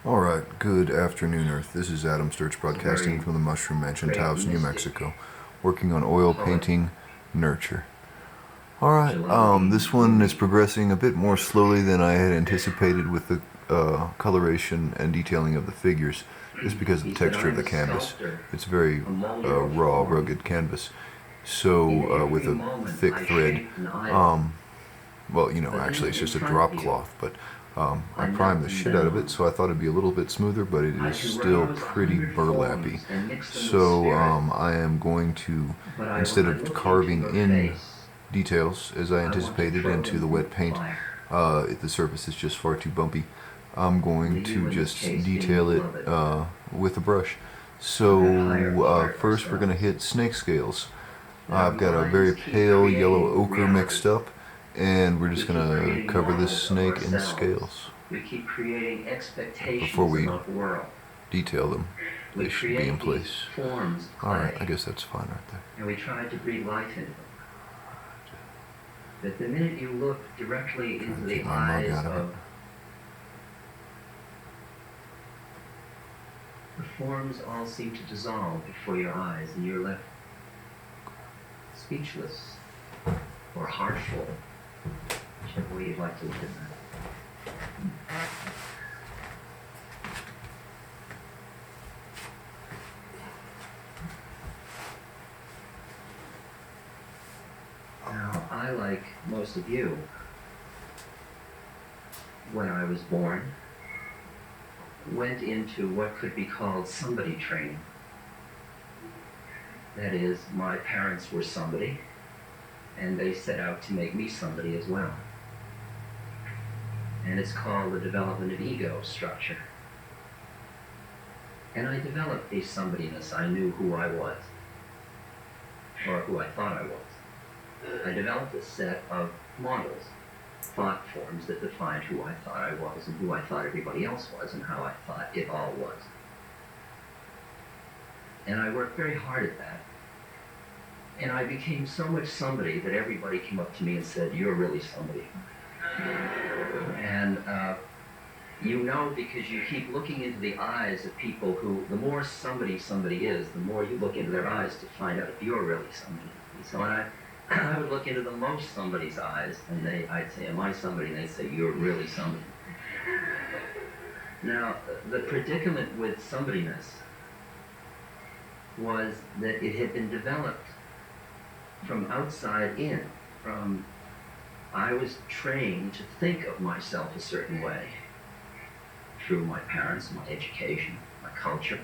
Alright, good afternoon, Earth. This is Adam Sturch broadcasting from the Mushroom Mansion, Taos, New Mexico, working on oil painting Nurture. Alright, this one is progressing a bit more slowly than I had anticipated with the coloration and detailing of the figures, just because of the texture of the canvas. It's very raw, rugged canvas. So, with a thick thread, well, actually it's just a drop cloth, but I primed the shit out of it, so I thought it'd be a little bit smoother, but it is still pretty burlappy. So I am going to, instead of carving in details as I anticipated into the wet paint, if the surface is just far too bumpy, I'm going to just detail it with a brush. So first we're going to hit snake scales. I've got a very pale yellow ochre mixed up, and we're just going to cover this snake in scales. Before we detail them, they should be in place. Alright, I guess that's fine right there. And we tried to breathe life into them. But the minute you look directly into the eyes of the forms all seem to dissolve before your eyes, and you're left speechless or heartful, whichever way you'd like to look at that. Now, I, like most of you, when I was born, went into what could be called somebody training. That is, my parents were somebody, and they set out to make me somebody as well. And it's called the development of ego structure. And I developed a somebodyness. I knew who I was, or who I thought I was. I developed a set of models, thought forms that defined who I thought I was and who I thought everybody else was and how I thought it all was. And I worked very hard at that. And I became so much somebody that everybody came up to me and said, "You're really somebody." And you know, because you keep looking into the eyes of people who, the more somebody is, the more you look into their eyes to find out if you're really somebody. So I would look into the most somebody's eyes, and I'd say, "Am I somebody?" And they'd say, "You're really somebody." Now, the predicament with somebodyness was that it had been developed from outside in. I was trained to think of myself a certain way through my parents, my education, my culture,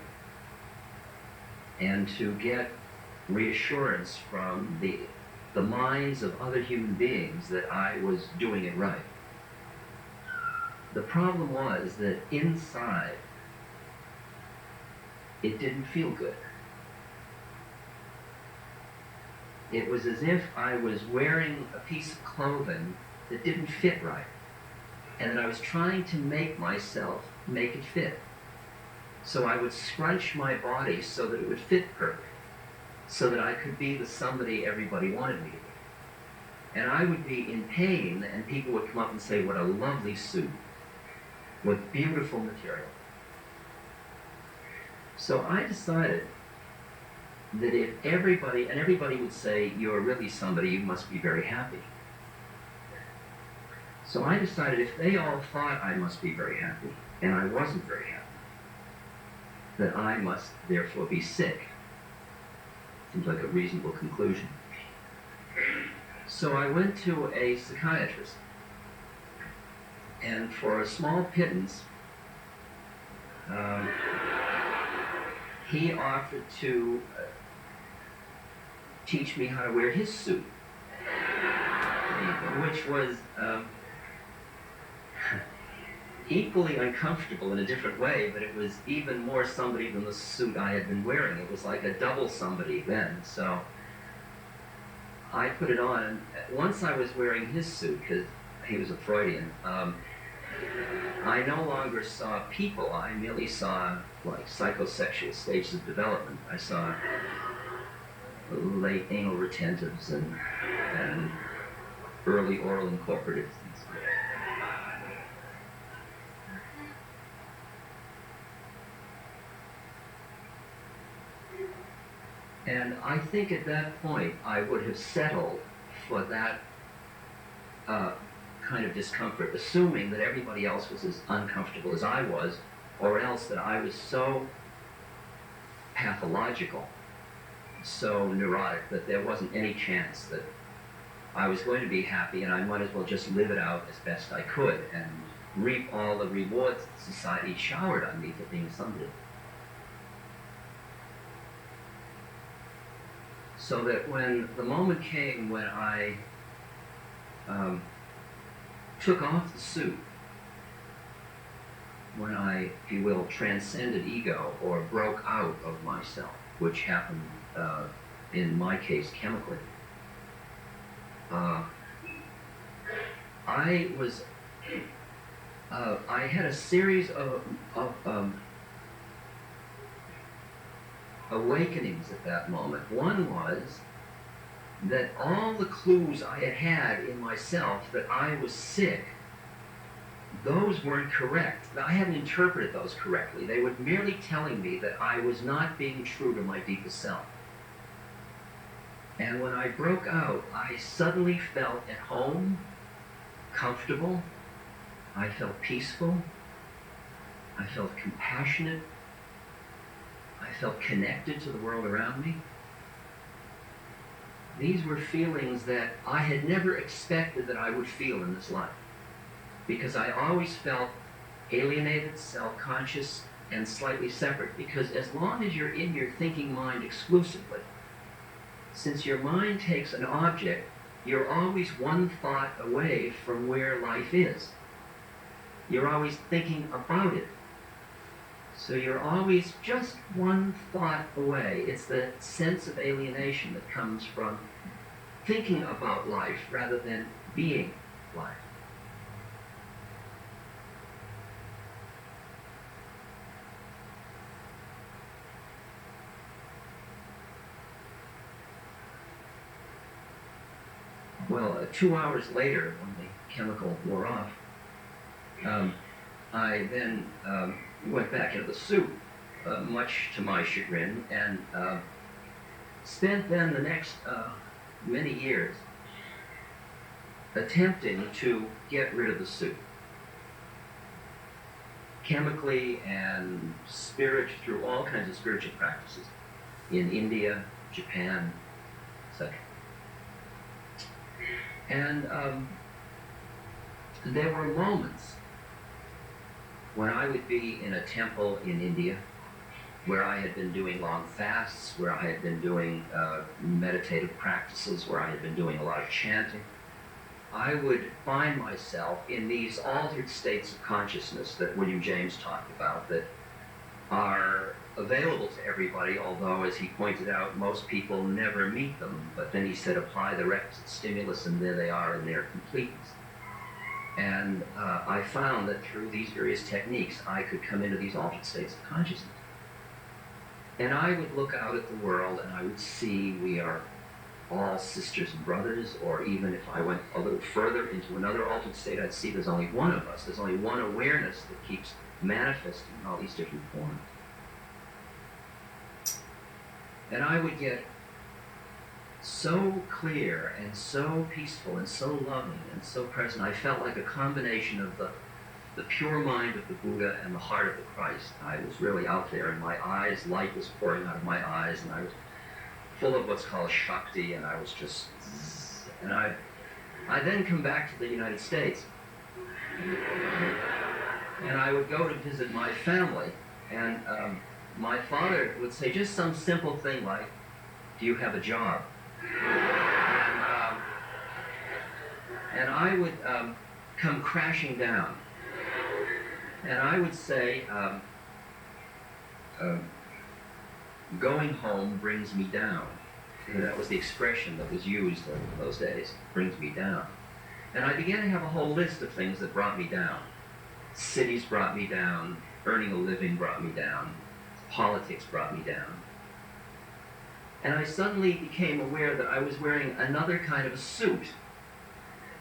and to get reassurance from the minds of other human beings that I was doing it right. The problem was that inside, it didn't feel good. It was as if I was wearing a piece of clothing that didn't fit right, and that I was trying to make myself make it fit. So I would scrunch my body so that it would fit perfect, so that I could be the somebody everybody wanted me to be. And I would be in pain, and people would come up and say, "What a lovely suit, what beautiful material." So I decided that if everybody would say, "You're really somebody, you must be very happy." So I decided if they all thought I must be very happy, and I wasn't very happy, that I must therefore be sick. Seems like a reasonable conclusion. So I went to a psychiatrist, and for a small pittance, he offered to teach me how to wear his suit, which was equally uncomfortable in a different way, but it was even more somebody than the suit I had been wearing. It was like a double somebody then. So I put it on, and once I was wearing his suit, because he was a Freudian, I no longer saw people. I merely saw like psychosexual stages of development. I saw late anal retentives and early oral incorporatives. And I think at that point I would have settled for that kind of discomfort, assuming that everybody else was as uncomfortable as I was, or else that I was so pathological, so neurotic, that there wasn't any chance that I was going to be happy, and I might as well just live it out as best I could and reap all the rewards that society showered on me for being somebody. So that when the moment came when I took off the suit, when I, if you will, transcended ego or broke out of myself, which happened in my case chemically, I had a series of awakenings at that moment. One was that all the clues I had had in myself that I was sick, those weren't correct. I hadn't interpreted those correctly. They were merely telling me that I was not being true to my deepest self. And when I broke out, I suddenly felt at home, comfortable. I felt peaceful. I felt compassionate. I felt connected to the world around me. These were feelings that I had never expected that I would feel in this life, because I always felt alienated, self-conscious, and slightly separate, because as long as you're in your thinking mind exclusively, since your mind takes an object, you're always one thought away from where life is. You're always thinking about it. So you're always just one thought away. It's the sense of alienation that comes from thinking about life rather than being life. Well, 2 hours later, when the chemical wore off, I then went back into the suit, much to my chagrin, and spent then the next many years attempting to get rid of the suit. Chemically and through all kinds of spiritual practices in India, Japan, etc. And there were moments when I would be in a temple in India where I had been doing long fasts, where I had been doing meditative practices, where I had been doing a lot of chanting. I would find myself in these altered states of consciousness that William James talked about, that are available to everybody, although, as he pointed out, most people never meet them. But then he said, apply the requisite stimulus, and there they are in their completeness. And I found that through these various techniques, I could come into these altered states of consciousness. And I would look out at the world, and I would see we are all sisters and brothers, or even if I went a little further into another altered state, I'd see there's only one of us. There's only one awareness that keeps manifesting in all these different forms. And I would get so clear and so peaceful and so loving and so present. I felt like a combination of the pure mind of the Buddha and the heart of the Christ. I was really out there, and my eyes, light was pouring out of my eyes, and I was full of what's called Shakti, and I was just, and I then come back to the United States, and I would go to visit my family, and my father would say just some simple thing like, do you have a job? And I would come crashing down, and I would say, going home brings me down. And that was the expression that was used in those days, brings me down. And I began to have a whole list of things that brought me down. Cities brought me down, earning a living brought me down, politics brought me down. And I suddenly became aware that I was wearing another kind of a suit.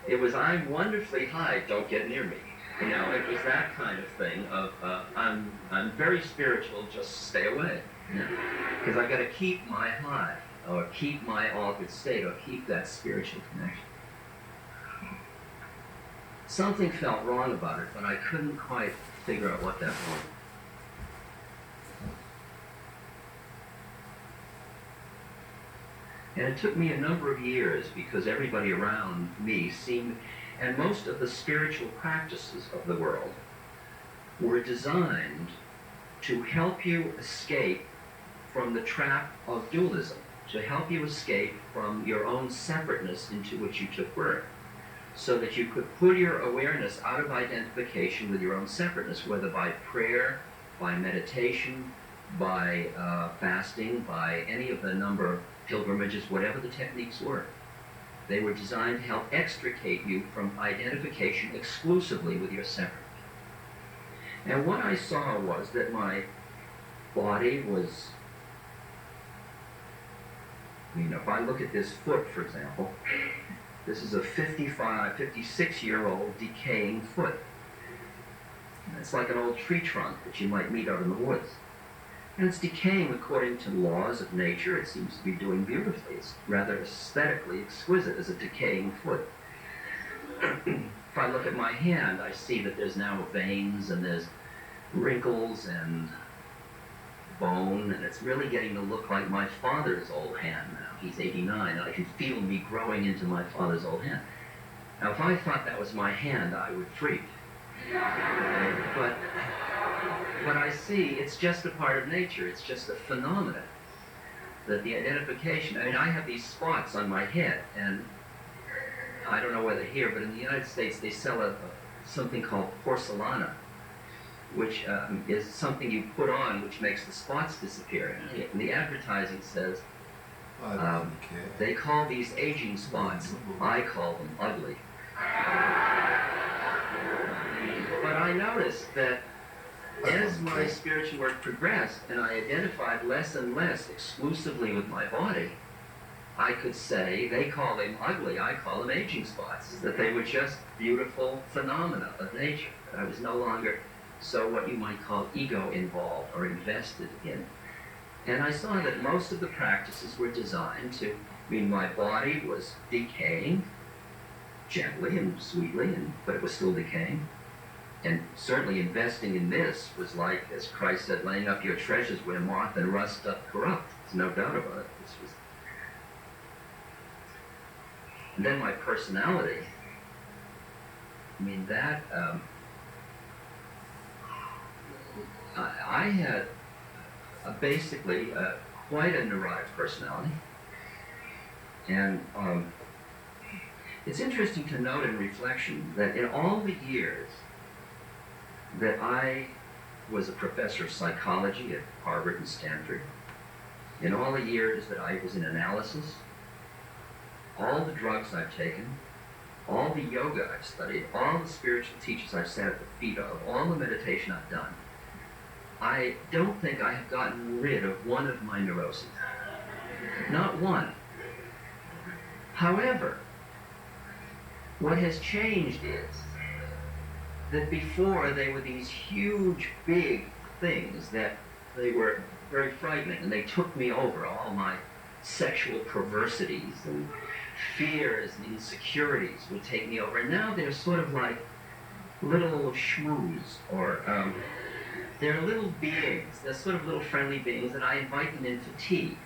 It was, I'm wonderfully high, don't get near me. It was that kind of thing of, I'm very spiritual, just stay away. Because I've got to keep my high, or keep my altered state, or keep that spiritual connection. Something felt wrong about it, but I couldn't quite figure out what that was. And it took me a number of years because everybody around me seemed, and most of the spiritual practices of the world were designed to help you escape from the trap of dualism, to help you escape from your own separateness into which you took birth, so that you could pull your awareness out of identification with your own separateness, whether by prayer, by meditation, by fasting, by any of the number of pilgrimages, whatever the techniques were. They were designed to help extricate you from identification exclusively with your separateness. And what I saw was that my body was, if I look at this foot, for example, this is a 56-year-old decaying foot. It's like an old tree trunk that you might meet out in the woods. And it's decaying according to laws of nature. It seems to be doing beautifully. It's rather aesthetically exquisite as a decaying foot. If I look at my hand, I see that there's now veins and there's wrinkles and bone, and it's really getting to look like my father's old hand now. He's 89, and I can feel me growing into my father's old hand. Now, if I thought that was my hand, I would freak. But what I see, it's just a part of nature. It's just a phenomenon. That the identification, I have these spots on my head, and I don't know whether here, but in the United States, they sell something called porcelana, which is something you put on which makes the spots disappear. And the advertising says, they call these aging spots, I call them ugly. But I noticed that as my spiritual work progressed and I identified less and less exclusively with my body, I could say, they call them ugly, I call them aging spots, that they were just beautiful phenomena of nature, that I was no longer so what you might call ego involved or invested in. And I saw that most of the practices were designed to, my body was decaying gently and sweetly, but it was still decaying. And certainly investing in this was like, as Christ said, laying up your treasures where moth and rust doth corrupt. There's no doubt about it. And then my personality, I had basically quite a neurotic personality. And it's interesting to note in reflection that in all the years that I was a professor of psychology at Harvard and Stanford, in all the years that I was in analysis, all the drugs I've taken, all the yoga I've studied, all the spiritual teachers I've sat at the feet of, all the meditation I've done, I don't think I have gotten rid of one of my neuroses. Not one. However, what has changed is that before they were these huge, big things that they were very frightening, and they took me over, all my sexual perversities and fears and insecurities would take me over. And now they're sort of like little shmoos, or they're little beings. They're sort of little friendly beings, and I invite them in for tea.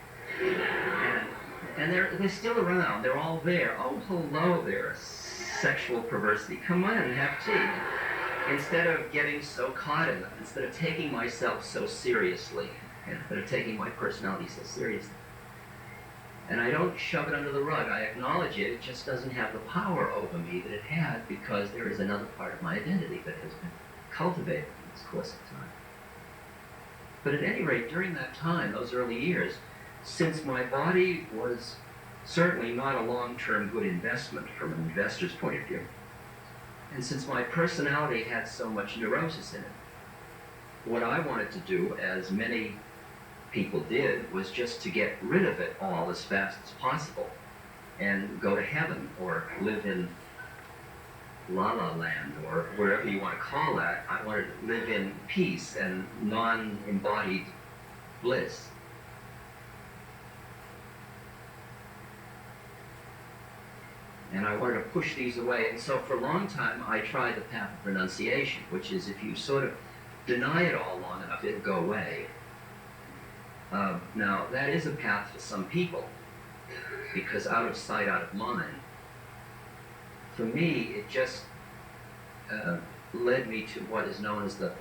And they're still around. They're all there. Oh, hello there, sexual perversity. Come on and have tea. Instead of getting so caught in them, instead of taking myself so seriously, instead of taking my personality so seriously. And I don't shove it under the rug. I acknowledge it. It just doesn't have the power over me that it had, because there is another part of my identity that has been cultivated in this course of time. But at any rate, during that time, those early years, since my body was certainly not a long-term good investment from an investor's point of view, and since my personality had so much neurosis in it, what I wanted to do, as many people did, was just to get rid of it all as fast as possible and go to heaven or live in La La Land or wherever you want to call that. I wanted to live in peace and non-embodied bliss. And I wanted to push these away. And so for a long time, I tried the path of renunciation, which is if you sort of deny it all long enough, it'll go away. Now, that is a path for some people, because out of sight, out of mind. For me, it just led me to what is known as the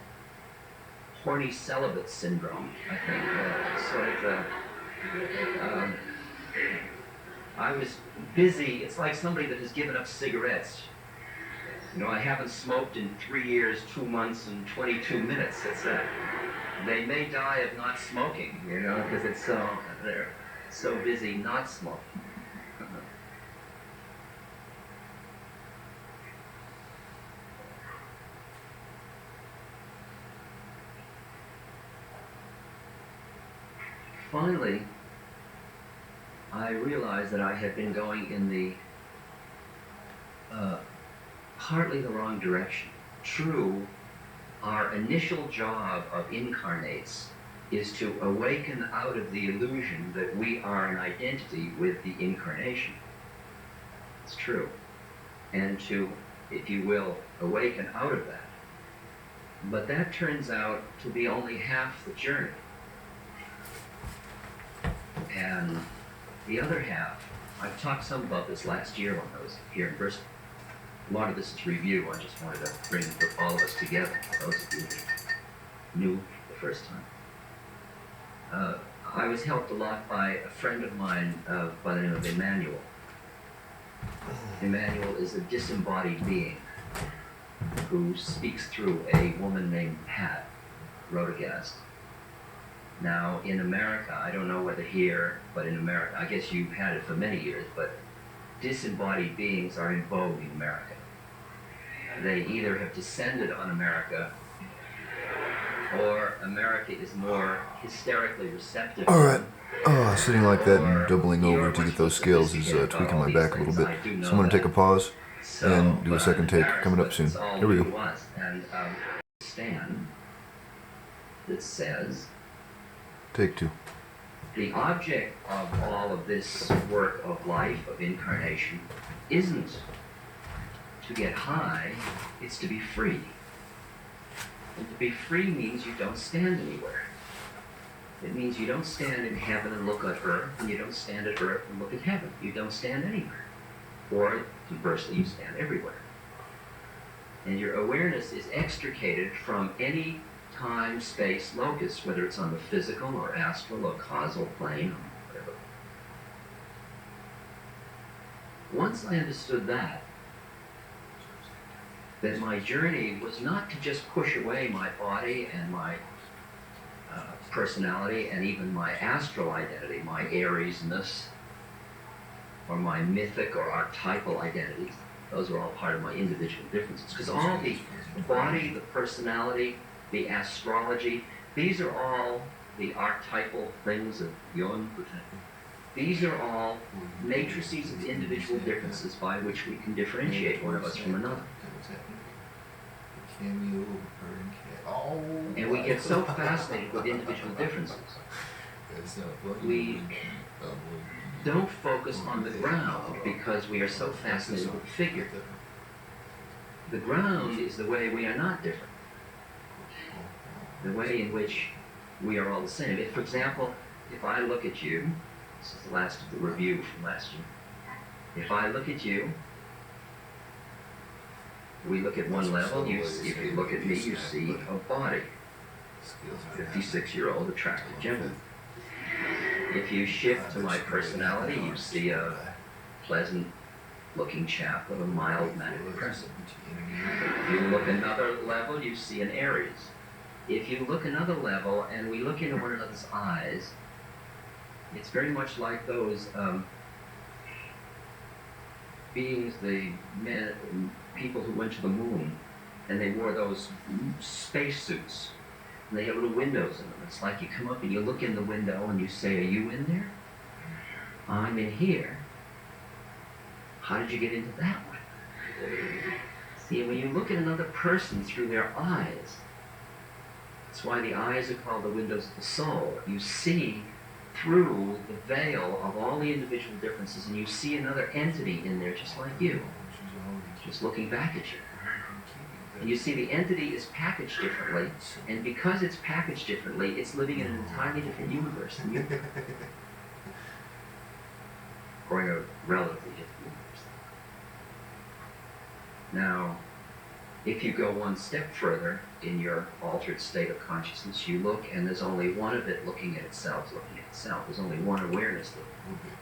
horny celibate syndrome, I think. I was busy. It's like somebody that has given up cigarettes. You know, I haven't smoked in 3 years, 2 months, and 22 minutes. They may die of not smoking, you know, because they're so busy not smoking. Finally, I realized that I had been going in the partly the wrong direction. True, our initial job of incarnates is to awaken out of the illusion that we are an identity with the incarnation. It's true. And to, if you will, awaken out of that. But that turns out to be only half the journey. And the other half, I've talked some about this last year when I was here in Bristol. A lot of this is review. I just wanted to bring all of us together, those of you who knew the first time. I was helped a lot by a friend of mine by the name of Emmanuel. Emmanuel is a disembodied being who speaks through a woman named Pat Rodegast. Now, in America, I don't know whether here, but in America, I guess you've had it for many years, but disembodied beings are in vogue in America. They either have descended on America, or America is more hysterically receptive. All right. Sitting like that and doubling over to get those scales is tweaking my back a little bit. So I'm going to take a pause and do a second take. Coming up soon. Here we go. And stand that says, Take two. the object of all of this work of life, of incarnation, isn't to get high, it's to be free. And to be free means you don't stand anywhere. It means you don't stand in heaven and look at earth, and you don't stand at earth and look at heaven. You don't stand anywhere. Or, conversely, you stand everywhere. And your awareness is extricated from any time, space, locus, whether it's on the physical or astral or causal plane or whatever. Once I understood that my journey was not to just push away my body and my personality and even my astral identity, my Aries-ness, or my mythic or archetypal identities. Those are all part of my individual differences. Because all the body, the personality, the astrology, these are all the archetypal things of Yom. These are all matrices of individual differences by which we can differentiate one of us from another. And we get so fascinated with individual differences, we don't focus on the ground because we are so fascinated with the figure. The ground is the way we are not different. The way in which we are all the same. If, for example, if I look at you, this is the last of the review from last year. If I look at you, we look at one level, if you look at me, you see a body. 56-year-old attractive gentleman. If you shift to my personality, you see a pleasant-looking chap with a mild manic depressive. If you look another level, you see an Aries. If you look another level, and we look into one another's eyes, it's very much like those beings, the people who went to the moon, and they wore those space suits, and they have little windows in them. It's like you come up and you look in the window and you say, "Are you in there?" "I'm in here." "How did you get into that one?" See, when you look at another person through their eyes, That's why the eyes are called the windows of the soul. You see through the veil of all the individual differences, and you see another entity in there just like you, just looking back at you. And you see the entity is packaged differently, and because it's packaged differently, it's living in an entirely different universe than you. Or in a relatively different universe. Now, if you go one step further in your altered state of consciousness, you look and there's only one of it looking at itself, There's only one awareness that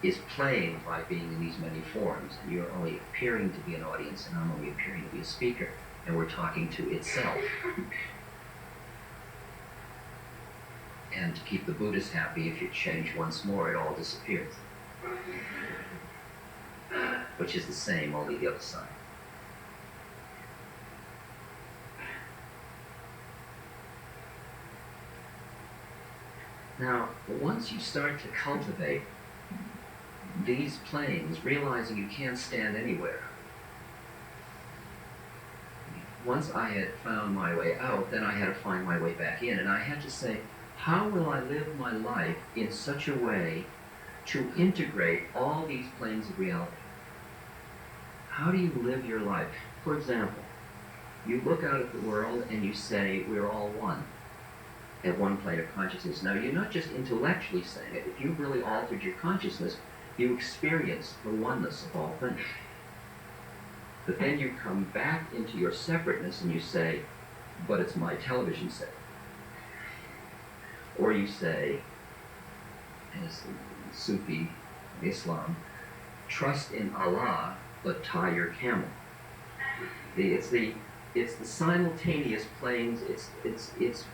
is playing by being in these many forms, and you're only appearing to be an audience, and I'm only appearing to be a speaker, and we're talking to itself. And to keep the Buddhists happy, if you change once more, it all disappears. Which is the same, only the other side. Now, once you start to cultivate these planes, realizing you can't stand anywhere, once I had found my way out, then I had to find my way back in, and I had to say, how will I live my life in such a way to integrate all these planes of reality? How do you live your life? For example, you look out at the world and you say, we're all one at one plane of consciousness. Now, you're not just intellectually saying it. If you've really altered your consciousness, you experience the oneness of all things. But then you come back into your separateness and you say, but it's my television set. Or you say, as Sufi Islam, trust in Allah, but tie your camel. It's the simultaneous planes, it's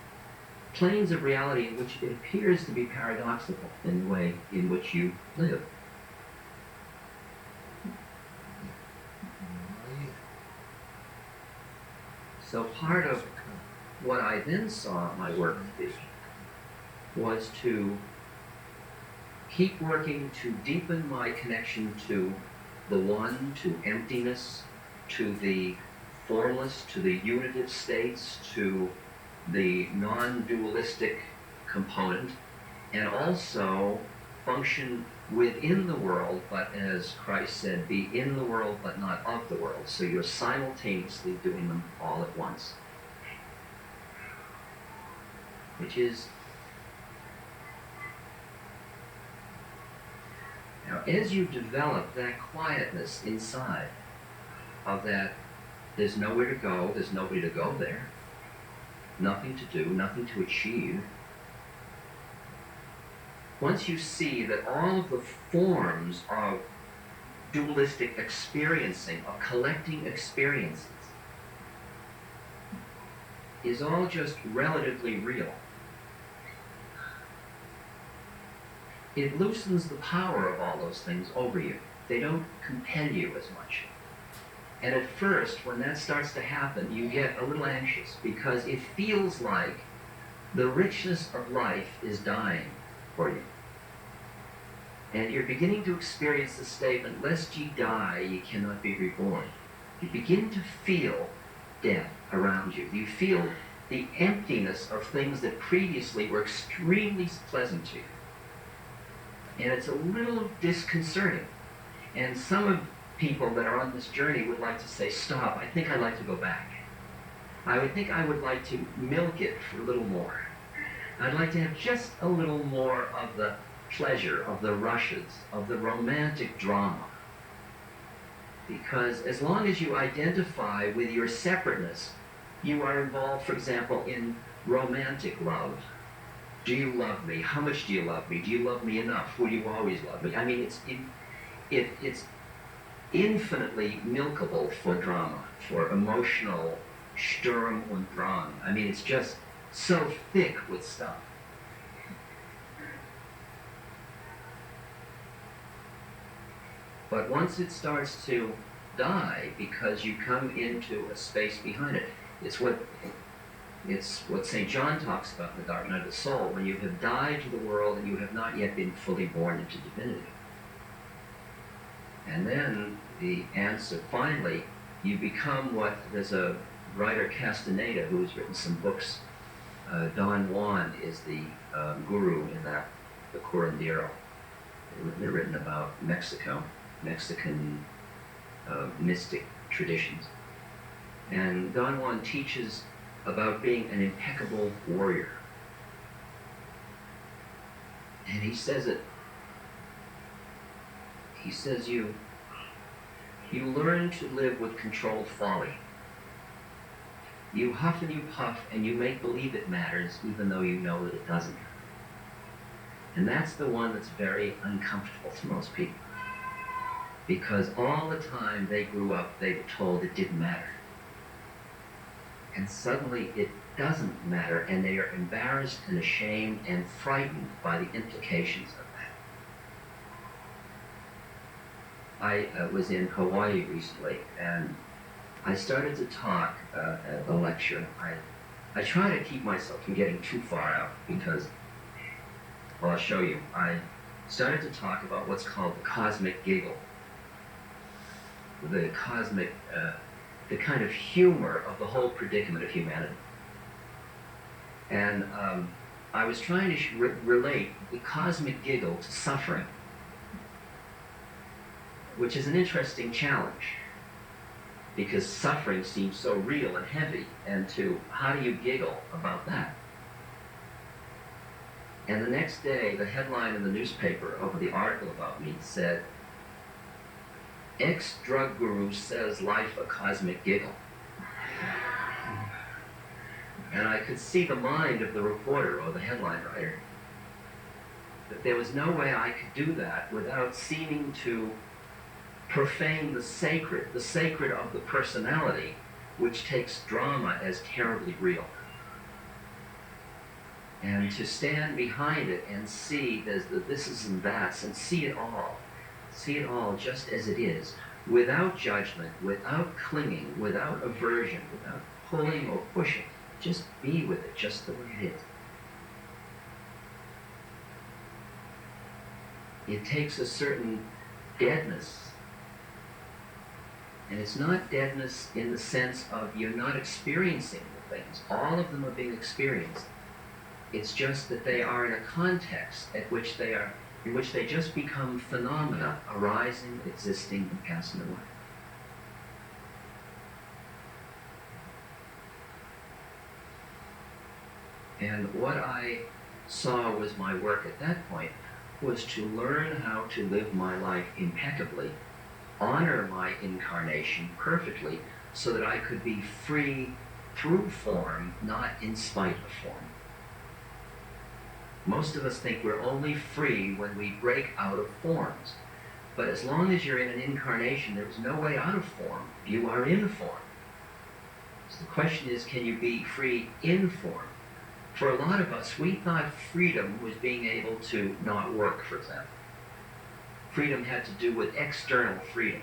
planes of reality in which it appears to be paradoxical in the way in which you live. So part of what I then saw my work to be was to keep working to deepen my connection to the one, to emptiness, to the formless, to the unitive states, to the non-dualistic component, and also function within the world, but as Christ said, be in the world but not of the world. So you're simultaneously doing them all at once. Which is, now as you develop that quietness inside of that, there's nowhere to go, there's nobody to go there, nothing to do, nothing to achieve. Once you see that all of the forms of dualistic experiencing, of collecting experiences, is all just relatively real, it loosens the power of all those things over you. They don't compel you as much. And at first, when that starts to happen, you get a little anxious because it feels like the richness of life is dying for you. And you're beginning to experience the statement, lest ye die, ye cannot be reborn. You begin to feel death around you. You feel the emptiness of things that previously were extremely pleasant to you. And it's a little disconcerting. And some of people that are on this journey would like to say, stop, I think I'd like to go back. I would think I would like to milk it for a little more. I'd like to have just a little more of the pleasure, of the rushes, of the romantic drama. Because as long as you identify with your separateness, you are involved, for example, in romantic love. Do you love me? How much do you love me? Do you love me enough? Will you always love me? I mean, it's infinitely milkable for drama, for emotional Sturm und Drang. I mean, it's just so thick with stuff. But once it starts to die, because you come into a space behind it, it's what St. John talks about in the Dark Night of the Soul, when you have died to the world and you have not yet been fully born into divinity. And then the answer, finally, you become what, there's a writer, Castaneda, who's written some books Don Juan is the guru in that, the curandero. They're written about Mexico, Mexican mystic traditions. And Don Juan teaches about being an impeccable warrior. And he says you learn to live with controlled folly. You huff and you puff and you make believe it matters even though you know that it doesn't. And that's the one that's very uncomfortable to most people. Because all the time they grew up, they were told it didn't matter. And suddenly it doesn't matter, and they are embarrassed and ashamed and frightened by the implications of that. I was in Hawaii recently, and I started to talk at a lecture. I try to keep myself from getting too far out because, well, I'll show you. I started to talk about what's called the cosmic giggle. The cosmic, the kind of humor of the whole predicament of humanity. And I was trying to relate the cosmic giggle to suffering, which is an interesting challenge, because suffering seems so real and heavy, and how do you giggle about that? And the next day, the headline in the newspaper over the article about me said, "Ex-drug guru says life a cosmic giggle." And I could see the mind of the reporter or the headline writer, that there was no way I could do that without seeming to profane the sacred of the personality, which takes drama as terribly real. And to stand behind it and see there's the thises and that's, and see it all just as it is, without judgment, without clinging, without aversion, without pulling or pushing. Just be with it, just the way it is. It takes a certain deadness. And it's not deadness in the sense of you're not experiencing the things. All of them are being experienced. It's just that they are in a context in which they just become phenomena arising, existing, and passing away. And what I saw was my work at that point was to learn how to live my life impeccably, honor my incarnation perfectly, so that I could be free through form, not in spite of form. Most of us think we're only free when we break out of forms. But as long as you're in an incarnation, there is no way out of form. You are in form. So the question is, can you be free in form? For a lot of us, we thought freedom was being able to not work, for example. Freedom had to do with external freedom.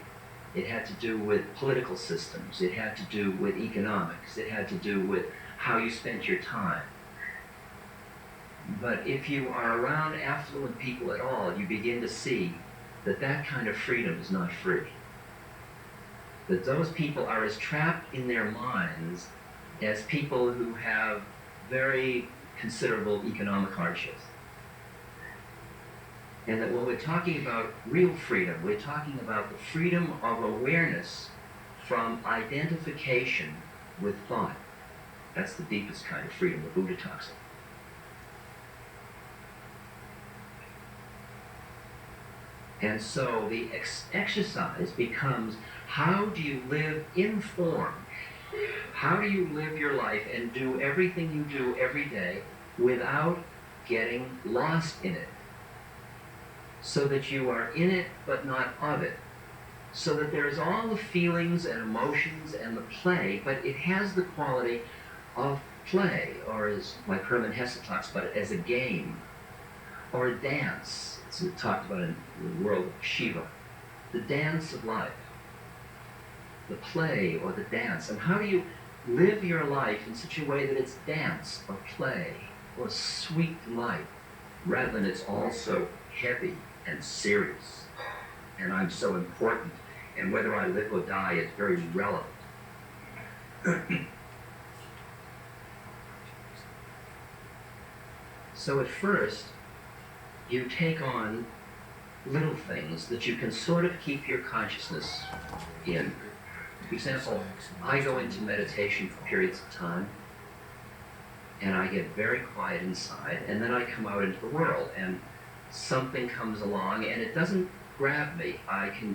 It had to do with political systems. It had to do with economics. It had to do with how you spent your time. But if you are around affluent people at all, you begin to see that that kind of freedom is not free. That those people are as trapped in their minds as people who have very considerable economic hardships. And that when we're talking about real freedom, we're talking about the freedom of awareness from identification with thought. That's the deepest kind of freedom the Buddha talks about. And so the exercise becomes, how do you live in form? How do you live your life and do everything you do every day without getting lost in it? So that you are in it but not of it. So that there's all the feelings and emotions and the play, but it has the quality of play, or as like Hermann Hesse talks about it, as a game, or a dance. It's talked about in the world of Shiva. The dance of life. The play or the dance. And how do you live your life in such a way that it's dance or play or sweet light, rather than it's also heavy and serious, and I'm so important, and whether I live or die is very relevant. So at first, you take on little things that you can sort of keep your consciousness in. For example, I go into meditation for periods of time, and I get very quiet inside, and then I come out into the world, and something comes along, and it doesn't grab me.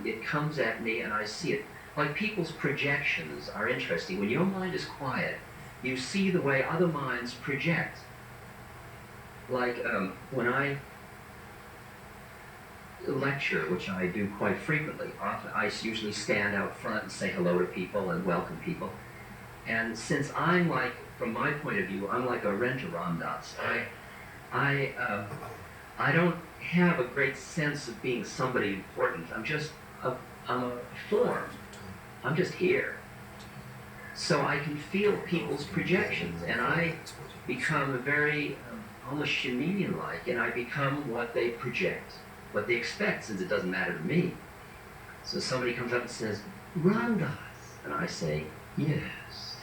It comes at me, and I see it. Like people's projections are interesting. When your mind is quiet, you see the way other minds project. Like when I lecture, which I do quite frequently, often I usually stand out front and say hello to people and welcome people. And since I'm like, from my point of view, I'm like a Renta Ramdas. I don't have a great sense of being somebody important. I'm a form. I'm just here. So I can feel people's projections, and I become very almost Shaminian-like, and I become what they project, what they expect, since it doesn't matter to me. So somebody comes up and says, Ramdas, and I say, yes.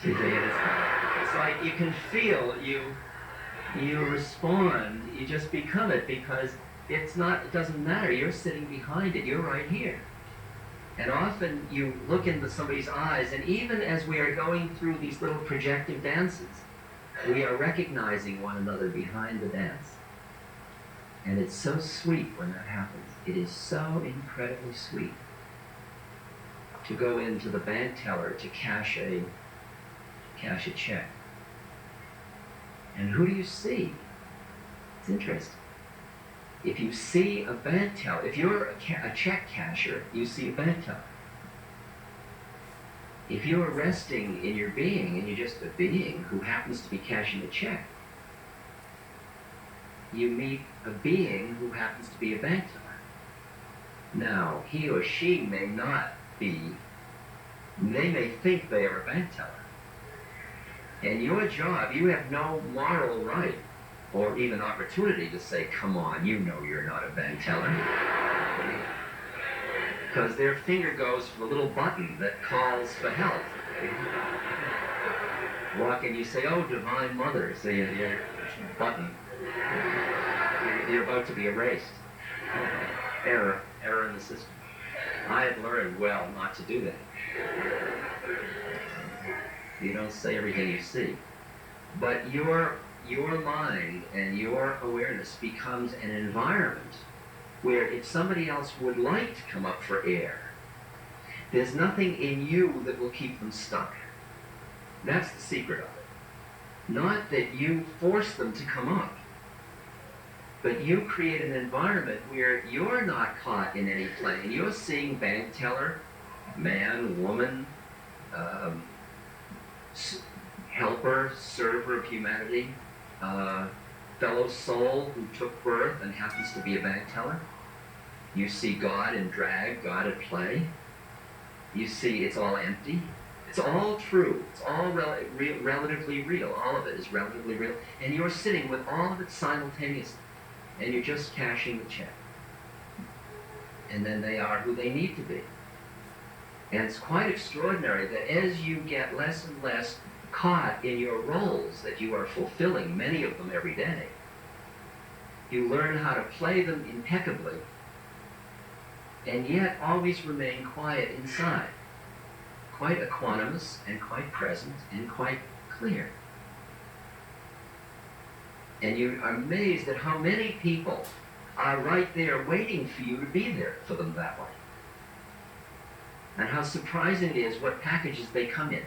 It's like you can feel, you respond, you just become it, because it doesn't matter, you're sitting behind it, you're right here. And often you look into somebody's eyes, and even as we are going through these little projective dances, we are recognizing one another behind the dance. And it's so sweet when that happens. It is so incredibly sweet to go into the bank teller to cash a check. And who do you see? It's interesting. If you see a bank teller, if you're a check casher, you see a bank teller. If you're resting in your being and you're just a being who happens to be cashing a check, you meet a being who happens to be a bank teller. Now, he or she may not be, they may think they are a bank teller. And your job, you have no moral right or even opportunity to say, come on, you know you're not a bank teller. Because their finger goes for the little button that calls for help. Walk and you say, oh, Divine Mother, so your button. You're about to be erased. Error in the system. I have learned well not to do that. You don't say everything you see. But your mind and your awareness becomes an environment where if somebody else would like to come up for air, there's nothing in you that will keep them stuck. That's the secret of it. Not that you force them to come up, but you create an environment where you're not caught in any plane. You're seeing bank teller, man, woman, helper, server of humanity, fellow soul who took birth and happens to be a bank teller. You see God in drag, God at play. You see it's all empty. It's all true. It's all relatively real. All of it is relatively real. And you're sitting with all of it simultaneously. And you're just cashing the check. And then they are who they need to be. And it's quite extraordinary that as you get less and less caught in your roles that you are fulfilling, many of them every day, you learn how to play them impeccably and yet always remain quiet inside, quite equanimous and quite present and quite clear. And you are amazed at how many people are right there waiting for you to be there for them that way. And how surprising it is what packages they come in.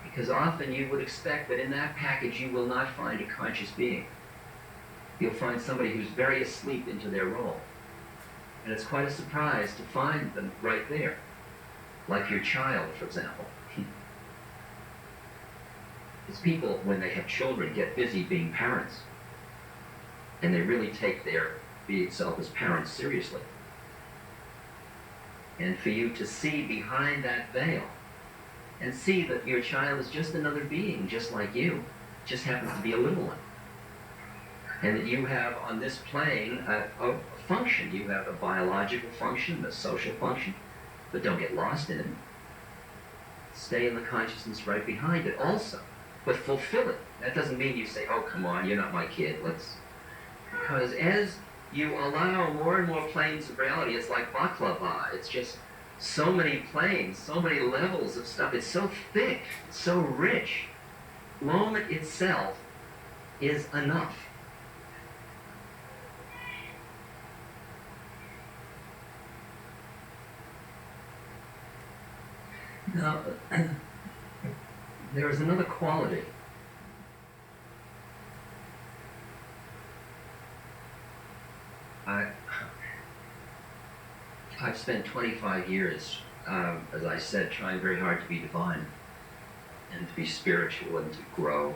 Because often you would expect that in that package you will not find a conscious being. You'll find somebody who's very asleep into their role. And it's quite a surprise to find them right there. Like your child, for example. It's people, when they have children, get busy being parents. And they really take their being self as parents seriously. And for you to see behind that veil, and see that your child is just another being, just like you, just happens to be a little one. And that you have on this plane a function. You have a biological function, a social function, but don't get lost in it. Stay in the consciousness right behind it also. but fulfill it. That doesn't mean you say, oh, come on, you're not my kid. Because as you allow more and more planes of reality, it's like baklava. It's just so many planes, so many levels of stuff. It's so thick, so rich. Moment itself is enough. Now, there is another quality. I've spent 25 years, as I said, trying very hard to be divine and to be spiritual and to grow.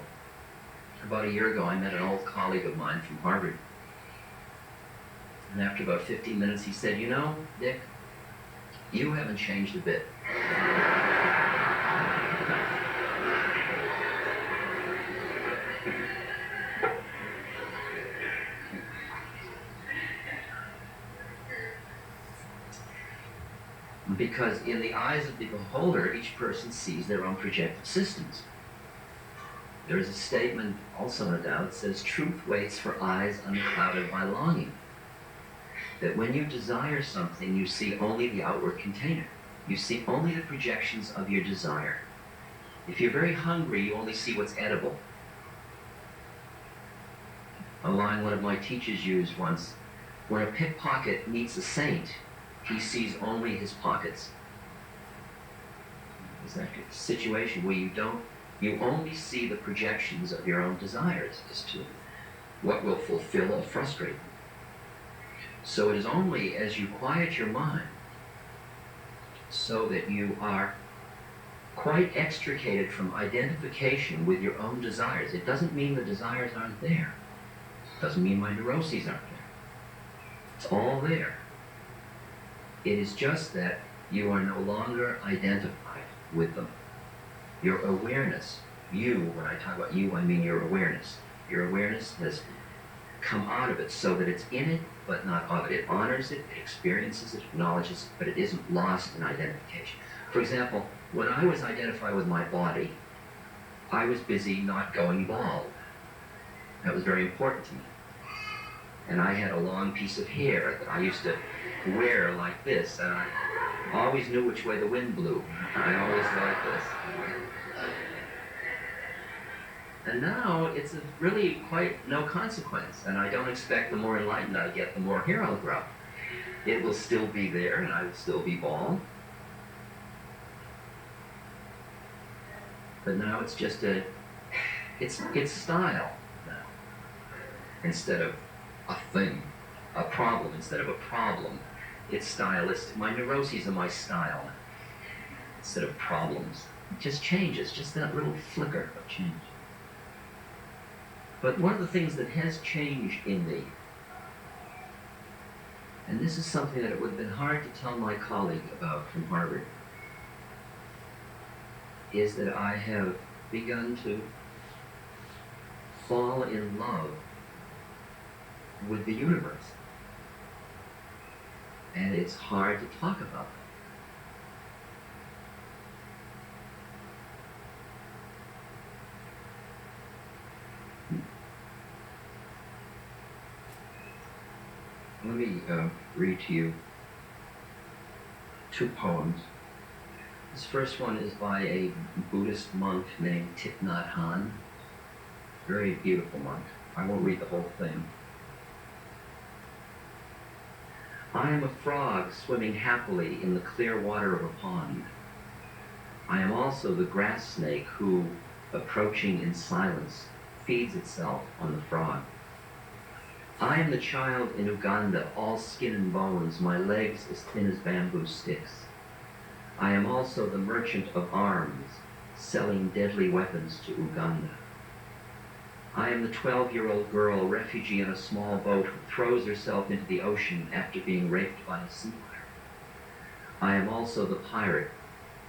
About a year ago, I met an old colleague of mine from Harvard. And after about 15 minutes, he said, you know, Dick, you haven't changed a bit. Because in the eyes of the beholder, each person sees their own projected systems. There is a statement, also no doubt, that says, truth waits for eyes unclouded by longing. That when you desire something, you see only the outward container. You see only the projections of your desire. If you're very hungry, you only see what's edible. A line one of my teachers used once, when a pickpocket meets a saint, he sees only his pockets. It's that situation where you only see the projections of your own desires as to what will fulfill or frustrate them. So it is only as you quiet your mind so that you are quite extricated from identification with your own desires. It doesn't mean the desires aren't there. It doesn't mean my neuroses aren't there. It's all there. It is just that you are no longer identified with them. Your awareness, you, when I talk about you, I mean your awareness. Your awareness has come out of it so that it's in it, but not of it. It honors it, it experiences it, acknowledges it, but it isn't lost in identification. For example, when I was identified with my body, I was busy not going bald. That was very important to me. And I had a long piece of hair that I used to wear like this, and I always knew which way the wind blew. I always like this. And now it's really quite no consequence, and I don't expect the more enlightened I get, the more hair I'll grow. It will still be there, and I will still be bald. But now it's just it's style now. Instead of a thing, a problem, instead of a problem, it's stylistic. My neuroses are my style now, instead of problems. It just changes, just that little flicker of change. But one of the things that has changed in me, and this is something that it would have been hard to tell my colleague about from Harvard, is that I have begun to fall in love with the universe. And it's hard to talk about that. Let me read to you two poems. This first one is by a Buddhist monk named Thich Nhat Hanh. Very beautiful monk. I won't read the whole thing. I am a frog swimming happily in the clear water of a pond. I am also the grass snake who, approaching in silence, feeds itself on the frog. I am the child in Uganda, all skin and bones, my legs as thin as bamboo sticks. I am also the merchant of arms, selling deadly weapons to Uganda. I am the 12-year-old girl, refugee in a small boat, who throws herself into the ocean after being raped by a sea lion. I am also the pirate,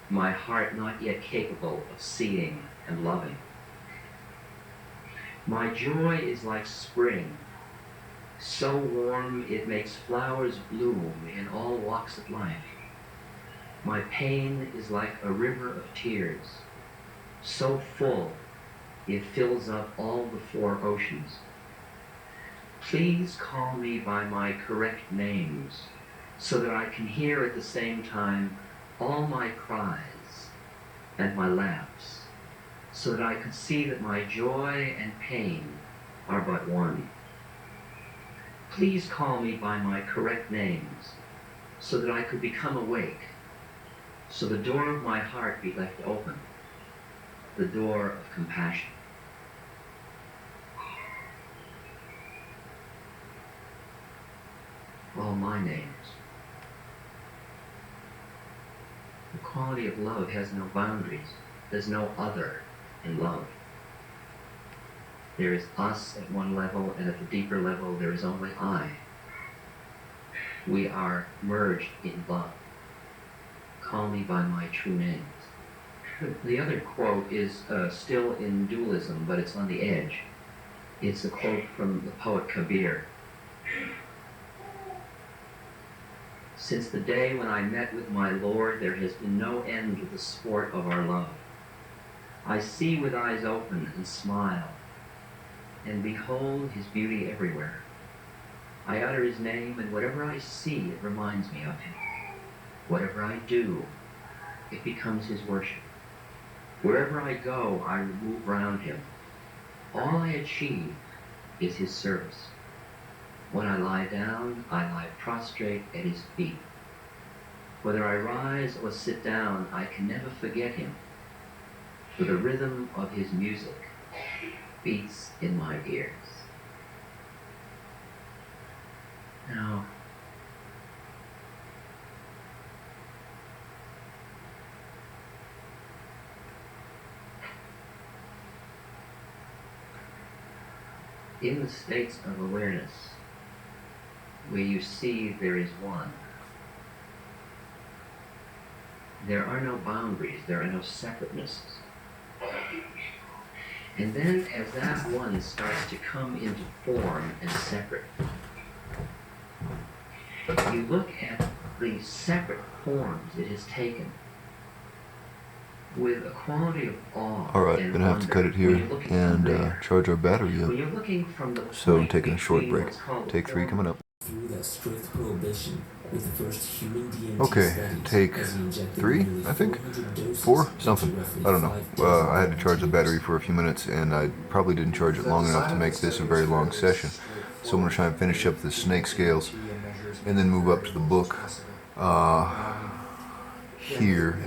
my heart not yet capable of seeing and loving. My joy is like spring, so warm it makes flowers bloom in all walks of life. My pain is like a river of tears, so full It fills up all the four oceans. Please call me by my correct names, so that I can hear at the same time all my cries and my laughs, so that I could see that my joy and pain are but one. Please call me by my correct names, so that I could become awake, so the door of my heart be left open, the door of compassion. All my names. The quality of love has no boundaries. There's no other in love. There is us at one level, and at the deeper level there is only I. We are merged in love. Call me by my true names. The other quote is still in dualism, but it's on the edge. It's a quote from the poet Kabir. Since the day when I met with my Lord, there has been no end to the sport of our love. I see with eyes open and smile, and behold his beauty everywhere. I utter his name, and whatever I see, it reminds me of him. Whatever I do, it becomes his worship. Wherever I go, I move round him. All I achieve is his service. When I lie down, I lie prostrate at his feet. Whether I rise or sit down, I can never forget him, for the rhythm of his music beats in my ears. Now, in the states of awareness, where you see there is one, there are no boundaries, there are no separatenesses. And then as that one starts to come into form and separate, you look at the separate forms it has taken with a quality of awe. Alright, and gonna have to cut it here and charge our battery When up. you're looking from the So I'm point taking a short between break. what's called Take 3 form coming up. Through that strict prohibition with the first human DMT Okay, studies, take as he injected 3, nearly I think? 400 doses 4? into Something. roughly I don't know. 5,000 I had to charge the battery volunteers. for a few minutes, and I probably didn't charge it long enough to make this a very long session. So I'm going to try and finish up the snake scales, and then move up to the book. Here,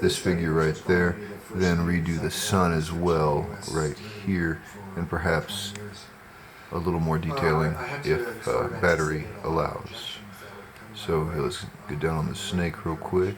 this figure right there, then redo the sun as well right here, and perhaps a little more detailing if battery allows. So let's get down on the snake real quick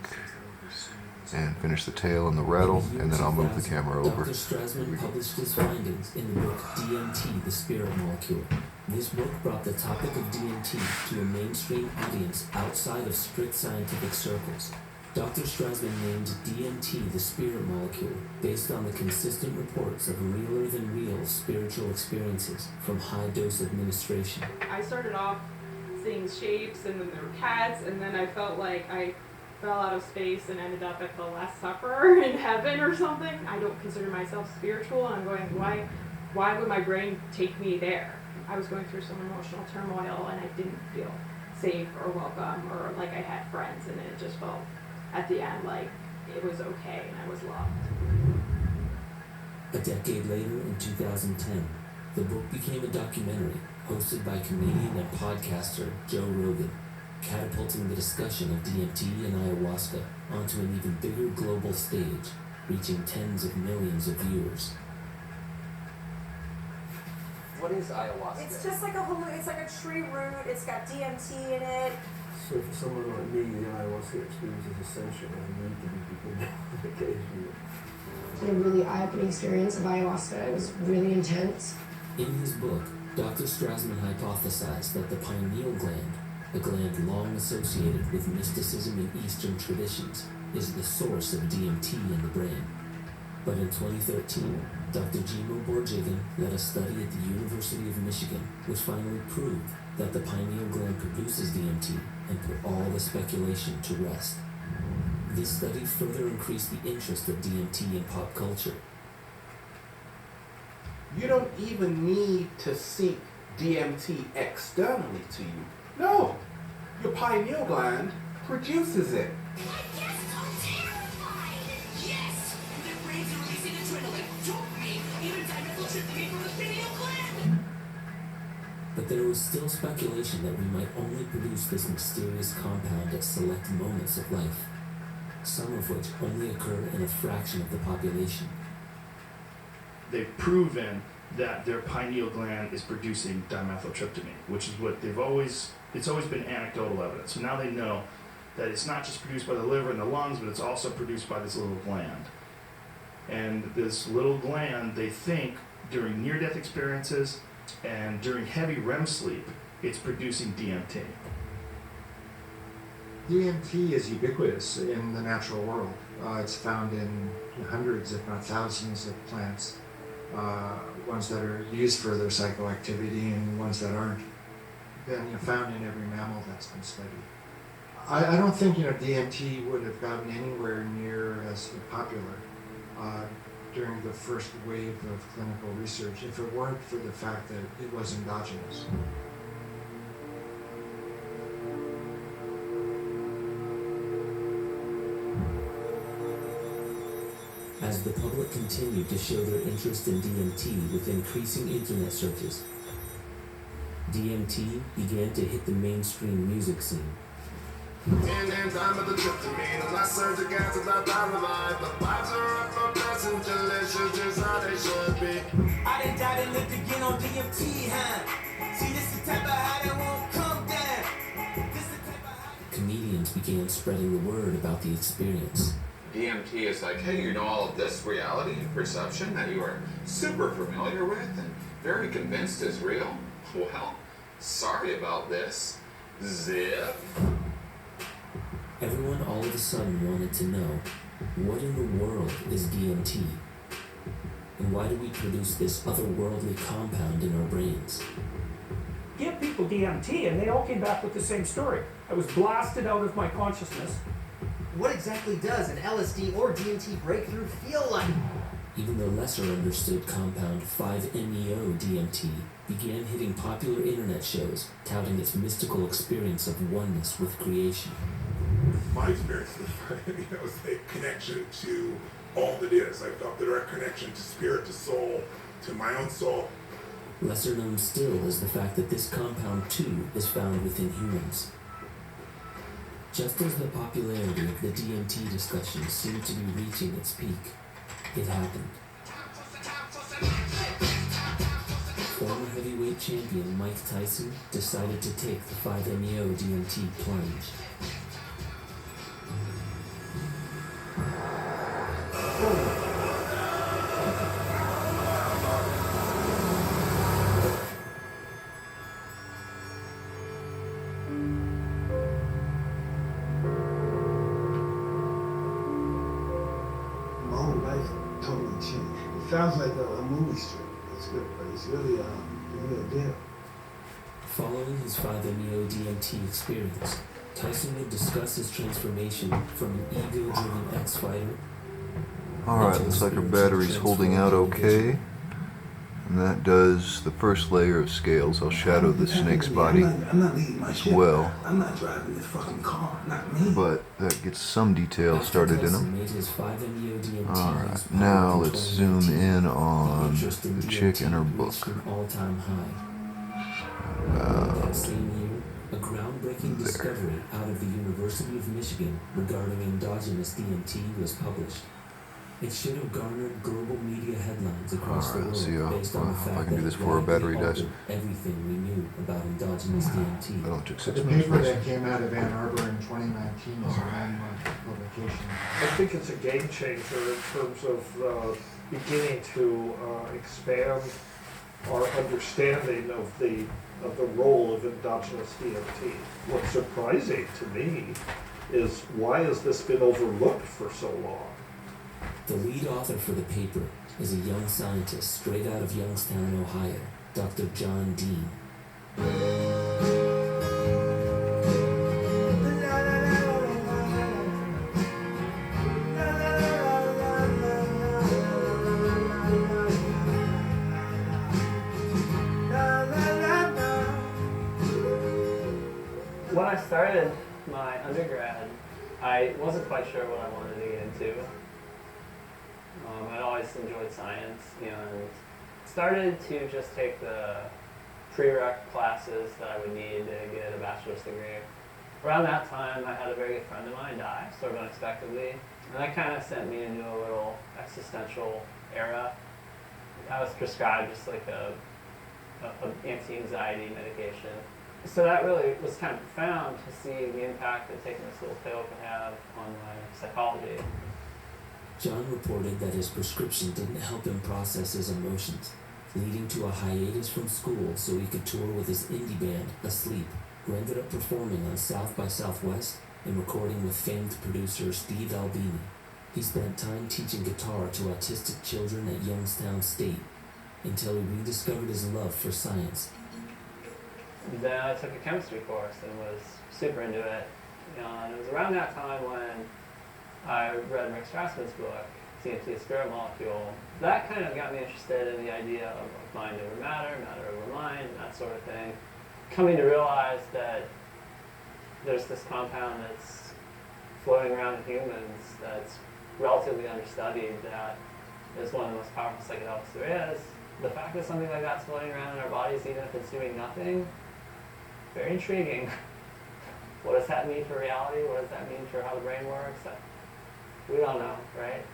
and finish the tail and the rattle, and then I'll move the camera over. Dr. Strassman published his findings in the book DMT, the Spirit Molecule. This book brought the topic of DMT to a mainstream audience outside of strict scientific circles. Dr. Strassman named DMT the Spirit Molecule based on the consistent reports of realer-than-real spiritual experiences from high-dose administration. I started off seeing shapes, and then there were cats, and then I felt like I fell out of space and ended up at the Last Supper in heaven or something. I don't consider myself spiritual, and I'm going, why would my brain take me there? I was going through some emotional turmoil, and I didn't feel safe or welcome or like I had friends, and it just felt at the end like it was okay and I was loved. A decade later, in 2010, the book became a documentary hosted by comedian and podcaster Joe Rogan, catapulting the discussion of DMT and ayahuasca onto an even bigger global stage, reaching tens of millions of viewers. What is ayahuasca? It's just like it's like a tree root. It's got DMT in it. So for someone like me, the ayahuasca experience is essential. I need to be people occasionally. It's been a really eye-opening experience of ayahuasca. It was really intense. In his book, Dr. Strassman hypothesized that the pineal gland, a gland long associated with mysticism in Eastern traditions, is the source of DMT in the brain. But in 2013, Dr. Jimo Borjigan led a study at the University of Michigan, which finally proved that the pineal gland produces DMT and put all the speculation to rest. This study further increased the interest of DMT in pop culture. You don't even need to seek DMT externally to you. No, your pineal gland produces it. But there was still speculation that we might only produce this mysterious compound at select moments of life, some of which only occur in a fraction of the population. They've proven that their pineal gland is producing dimethyltryptamine, which is what it's always been anecdotal evidence. So now they know that it's not just produced by the liver and the lungs, but it's also produced by this little gland. And this little gland, they think, during near-death experiences and during heavy REM sleep, it's producing DMT. DMT is ubiquitous in the natural world. It's found in hundreds, if not thousands, of plants. Ones that are used for their psychoactivity and ones that aren't. Been found in every mammal that's been studied. I don't think DMT would have gotten anywhere near as popular during the first wave of clinical research if it weren't for the fact that it was endogenous. As the public continued to show their interest in DMT with increasing internet searches, DMT began to hit the mainstream music scene. Comedians began spreading the word about the experience. DMT is like, hey, you know all of this reality and perception that you are super familiar with and very convinced is real? Well, sorry about this. Zip. Everyone all of a sudden wanted to know, what in the world is DMT? And why do we produce this otherworldly compound in our brains? Give people DMT and they all came back with the same story. I was blasted out of my consciousness. What exactly does an LSD or DMT breakthrough feel like? Even the lesser understood compound 5-MeO-DMT began hitting popular internet shows, touting its mystical experience of oneness with creation. My experience with 5-MeO was a connection to all that is. I felt the direct connection to spirit, to soul, to my own soul. Lesser known still is the fact that this compound too is found within humans. Just as the popularity of the DMT discussion seemed to be reaching its peak, it happened. Former heavyweight champion Mike Tyson decided to take the 5-MeO-DMT plunge. Sounds like a movie strip. It's good, but it's really a real deal. Following his 5-MeO-DMT experience, Tyson would discuss his transformation from an ego-driven ex-fighter. Alright, looks like our battery's holding out okay. And that does the first layer of scales. I'll shadow the snake's body I'm not leading my as ship. well. I'm not driving this fucking car, not me. But that gets some detail started in them. Alright, now let's zoom in on the chick and her book. That same year, a groundbreaking discovery out of the University of Michigan regarding endogenous DMT was published. It should have garnered global media headlines across the world based on the fact that it radically altered everything we knew about endogenous DMT. That only took 6 The minutes. paper that came out of Ann Arbor in 2019 is a landmark publication. I think it's a game changer in terms of beginning to expand our understanding of the role of endogenous DMT. What's surprising to me is why has this been overlooked for so long? The lead author for the paper is a young scientist straight out of Youngstown, Ohio, Dr. John Dean. I started my undergrad, I wasn't quite sure what I wanted to get into. I'd always enjoyed science and started to just take the prereq classes that I would need to get a bachelor's degree. Around that time, I had a very good friend of mine die, sort of unexpectedly, and that kind of sent me into a little existential era. I was prescribed just like a anti-anxiety medication. So that really was kind of profound to see the impact that taking this little pill could have on my psychology. John reported that his prescription didn't help him process his emotions, leading to a hiatus from school so he could tour with his indie band, Asleep, who ended up performing on South by Southwest and recording with famed producer Steve Albini. He spent time teaching guitar to autistic children at Youngstown State until he rediscovered his love for science. Then I took a chemistry course and was super into it. And it was around that time when I read Rick Strassman's book, DMT, a Spirit Molecule. That kind of got me interested in the idea of mind over matter, matter over mind, that sort of thing. Coming to realize that there's this compound that's floating around in humans that's relatively understudied, that is one of the most powerful psychedelics there is. The fact that something like that's floating around in our bodies, even if it's doing nothing, very intriguing. What does that mean for reality? What does that mean for how the brain works? We don't know, right?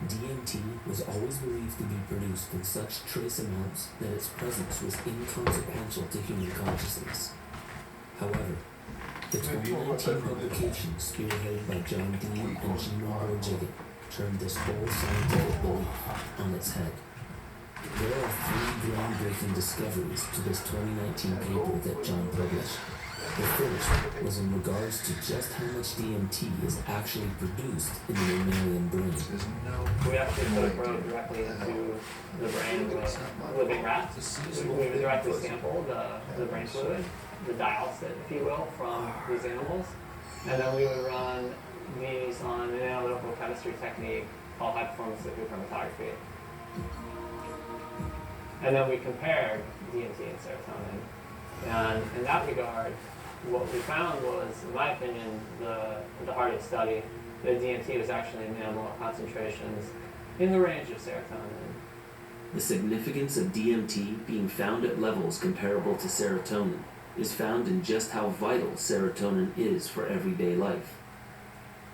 DMT was always believed to be produced in such trace amounts that its presence was inconsequential to human consciousness. However, the 2019 publication spearheaded by John Dean and Gino Borjigin turned this whole scientific belief on its head. There are 3 groundbreaking discoveries to this 2019 paper that John published. The first was in regards to just how much DMT is actually produced in the mammalian brain. We actually put a probe directly into the brain of a living rat. We would directly sample the brain fluid, the dialysate, if you will, from these animals. And then we would run these on an analytical chemistry technique called high-performance liquid chromatography. And then we compared DMT and serotonin. And in that regard, what we found was, in my opinion, the heart of the study, that DMT was actually in nanomolar concentrations in the range of serotonin. The significance of DMT being found at levels comparable to serotonin is found in just how vital serotonin is for everyday life.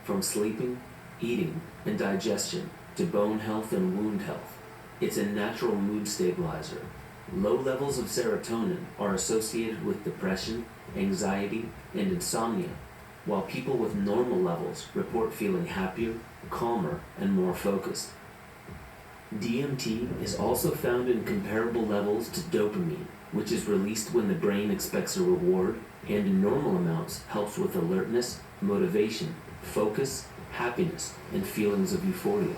From sleeping, eating, and digestion to bone health and wound health, it's a natural mood stabilizer. Low levels of serotonin are associated with depression, anxiety, and insomnia, while people with normal levels report feeling happier, calmer, and more focused. DMT is also found in comparable levels to dopamine, which is released when the brain expects a reward, and in normal amounts helps with alertness, motivation, focus, happiness, and feelings of euphoria.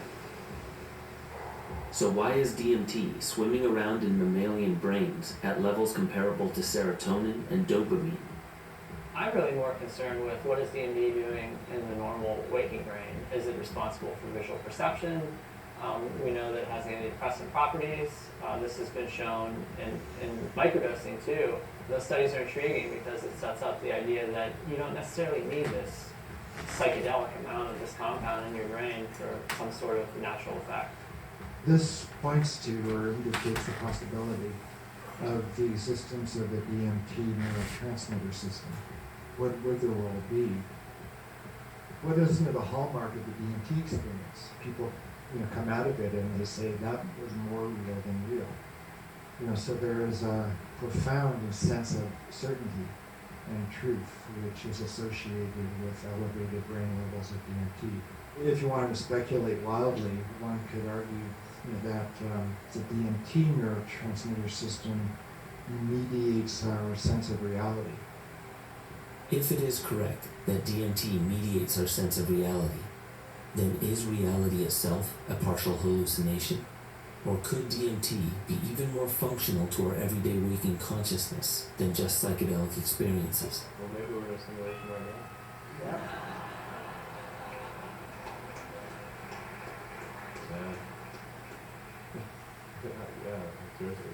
So why is DMT swimming around in mammalian brains at levels comparable to serotonin and dopamine? I'm really more concerned with what is DMT doing in the normal waking brain. Is it responsible for visual perception? We know that it has antidepressant properties. This has been shown in microdosing too. Those studies are intriguing because it sets up the idea that you don't necessarily need this psychedelic amount of this compound in your brain for some sort of natural effect. This points to or indicates the possibility of the existence of a DMT neurotransmitter system. What would the role be? What isn't it a hallmark of the DMT experience? People, come out of it and they say that was more real than real. So there is a profound sense of certainty and truth, which is associated with elevated brain levels of DMT. If you wanted to speculate wildly, one could argue that the DMT neurotransmitter system mediates our sense of reality. If it is correct that DMT mediates our sense of reality, then is reality itself a partial hallucination? Or could DMT be even more functional to our everyday waking consciousness than just psychedelic experiences? Well, maybe we're just simulation right now. Yeah. Yeah, seriously.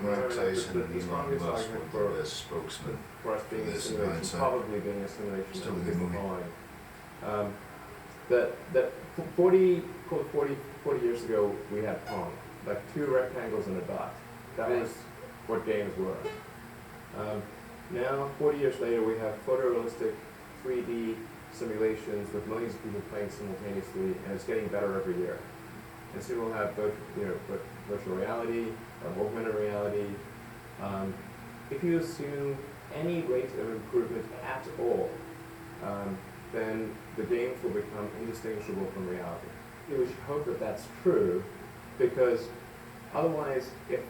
Mike Tyson and the Elon strongest Musk argument were the best spokesman for us being for a this in simulation, hindsight. probably being a simulation Still a of good the movie. following. That 40 years ago, we had Pong, like two rectangles and a dot. That was what games were. Now, 40 years later, we have photorealistic 3D simulations with millions of people playing simultaneously, and it's getting better every year. And soon we'll have both, virtual reality or augmented reality. If you assume any rate of improvement at all, then the games will become indistinguishable from reality. We should hope that that's true, because otherwise, if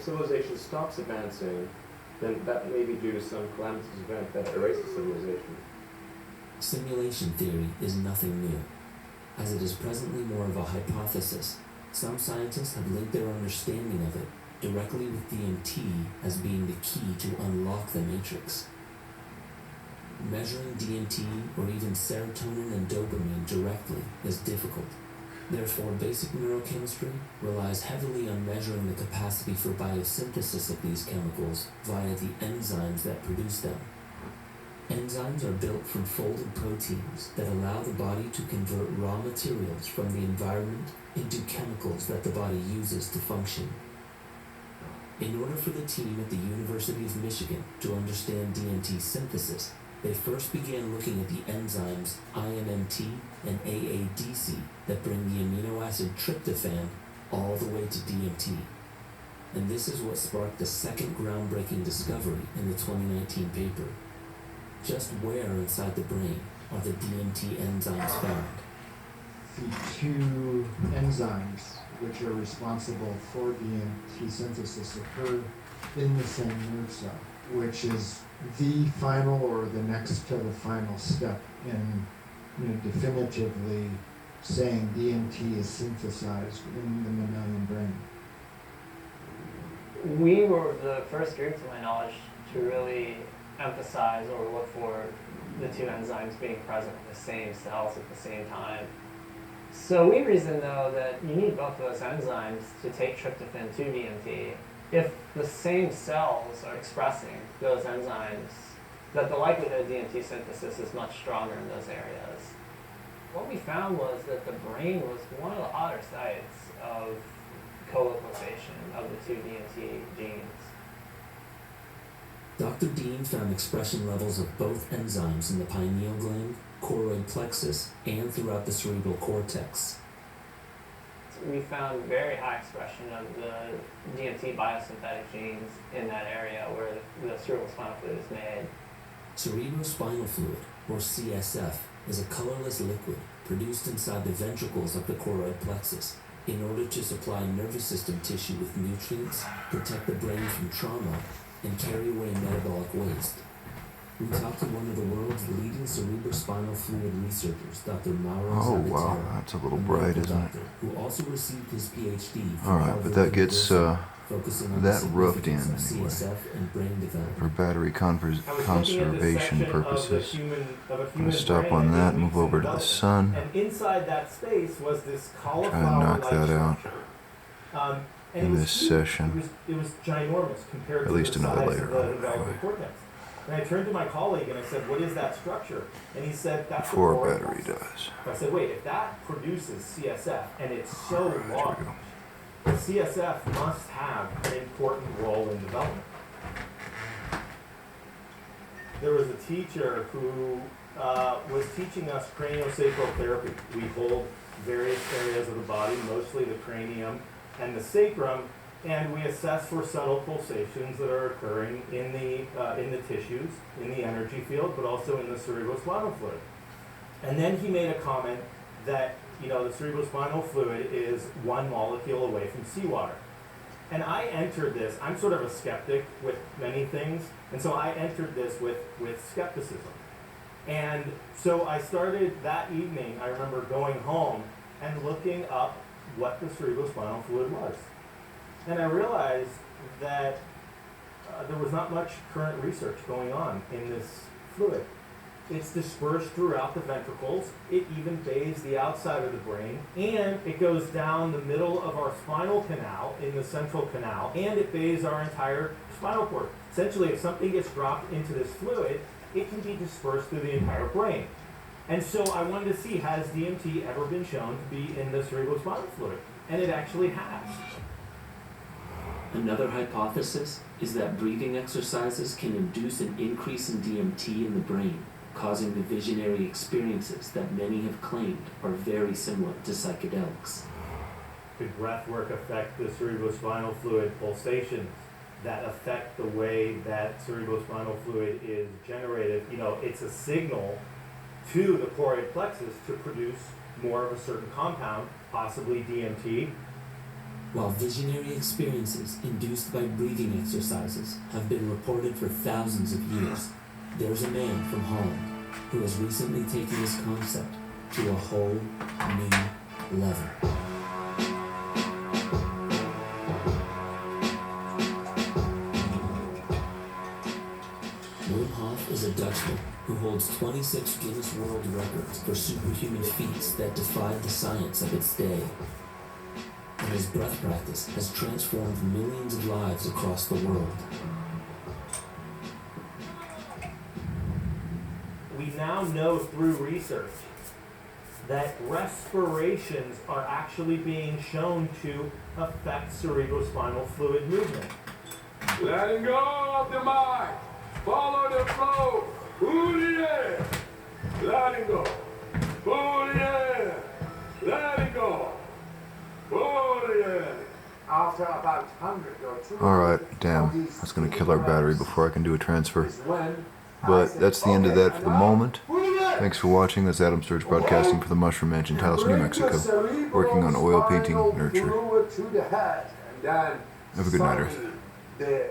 civilization stops advancing, then that may be due to some calamitous event that erases civilization. Simulation theory is nothing new. As it is presently more of a hypothesis, some scientists have linked their understanding of it directly with DMT as being the key to unlock the matrix. Measuring DMT or even serotonin and dopamine directly is difficult. Therefore, basic neurochemistry relies heavily on measuring the capacity for biosynthesis of these chemicals via the enzymes that produce them. Enzymes are built from folded proteins that allow the body to convert raw materials from the environment into chemicals that the body uses to function. In order for the team at the University of Michigan to understand DMT synthesis, they first began looking at the enzymes IMMT and AADC that bring the amino acid tryptophan all the way to DMT. And this is what sparked the second groundbreaking discovery in the 2019 paper. Just where inside the brain are the DMT enzymes found? The two enzymes which are responsible for DMT synthesis occur in the same nerve cell, which is the final or the next to the final step in definitively saying DMT is synthesized in the mammalian brain. We were the first group, to my knowledge, to really emphasize or look for the two enzymes being present in the same cells at the same time. So we reasoned, though, that you need both of those enzymes to take tryptophan to DMT. If the same cells are expressing those enzymes, that the likelihood of DMT synthesis is much stronger in those areas. What we found was that the brain was one of the hotter sites of co-localization of the two DMT genes. Dr. Dean found expression levels of both enzymes in the pineal gland, choroid plexus, and throughout the cerebral cortex. We found very high expression of the DMT biosynthetic genes in that area where the cerebrospinal fluid is made. Cerebrospinal fluid, or CSF, is a colorless liquid produced inside the ventricles of the choroid plexus in order to supply nervous system tissue with nutrients, protect the brain from trauma, and carry away metabolic waste. We talked to one of the world's leading cerebrospinal fluid researchers, Dr. Mauro Zapatero, wow, that's a little bright, isn't it? who also received his PhD from Alright, Harvard but that gets focusing on that the roughed in significance of anyway. CSF and brain development. For battery conservation purposes. I'm going to stop on that, move over to the sun, And inside that space was this try and cauliflower-like knock that out structure. And in it was this huge. session. It was ginormous compared At to least the another size layer of the on it, developing anyway. cortex. And I turned to my colleague and I said, "What is that structure?" And he said, "That's Before the a choroid battery plexus." does. I said, "Wait, if that produces CSF and it's so large, the CSF must have an important role in development." There was a teacher who was teaching us craniosacral therapy. We hold various areas of the body, mostly the cranium and the sacrum, and we assess for subtle pulsations that are occurring in the tissues, in the energy field, but also in the cerebrospinal fluid. And then he made a comment that the cerebrospinal fluid is one molecule away from seawater. And I entered this, I'm sort of a skeptic with many things, and so I entered this with skepticism. And so I started that evening, I remember going home and looking up what the cerebrospinal fluid was. And I realized that there was not much current research going on in this fluid. It's dispersed throughout the ventricles. It even bathes the outside of the brain, and it goes down the middle of our spinal canal in the central canal, and it bathes our entire spinal cord. Essentially, if something gets dropped into this fluid, it can be dispersed through the entire brain. And so I wanted to see, has DMT ever been shown to be in the cerebrospinal fluid? And it actually has. Another hypothesis is that breathing exercises can induce an increase in DMT in the brain, causing the visionary experiences that many have claimed are very similar to psychedelics. Could breath work affect the cerebrospinal fluid pulsations that affect the way that cerebrospinal fluid is generated? You know, it's a signal to the choroid plexus to produce more of a certain compound, possibly DMT. While visionary experiences induced by breathing exercises have been reported for thousands of years, there's a man from Holland who has recently taken this concept to a whole new level. Wim Hof is a Dutchman who holds 26 Guinness World Records for superhuman feats that defied the science of its day. And his breath practice has transformed millions of lives across the world. We now know through research that respirations are actually being shown to affect cerebrospinal fluid movement. Letting go of the mind. Follow the flow. Pull the air. Letting go. Pull the air. Letting go. Pull the air. After about 100 or 200 Alright, damn. That's gonna kill our battery before I can do a transfer. But that's the end of that for the moment. Thanks for watching. That's Adam Sturch broadcasting for the Mushroom Mansion, Taos, New Mexico, working on oil painting nurture. Fluid to the head, and then Have a good night, Earth. the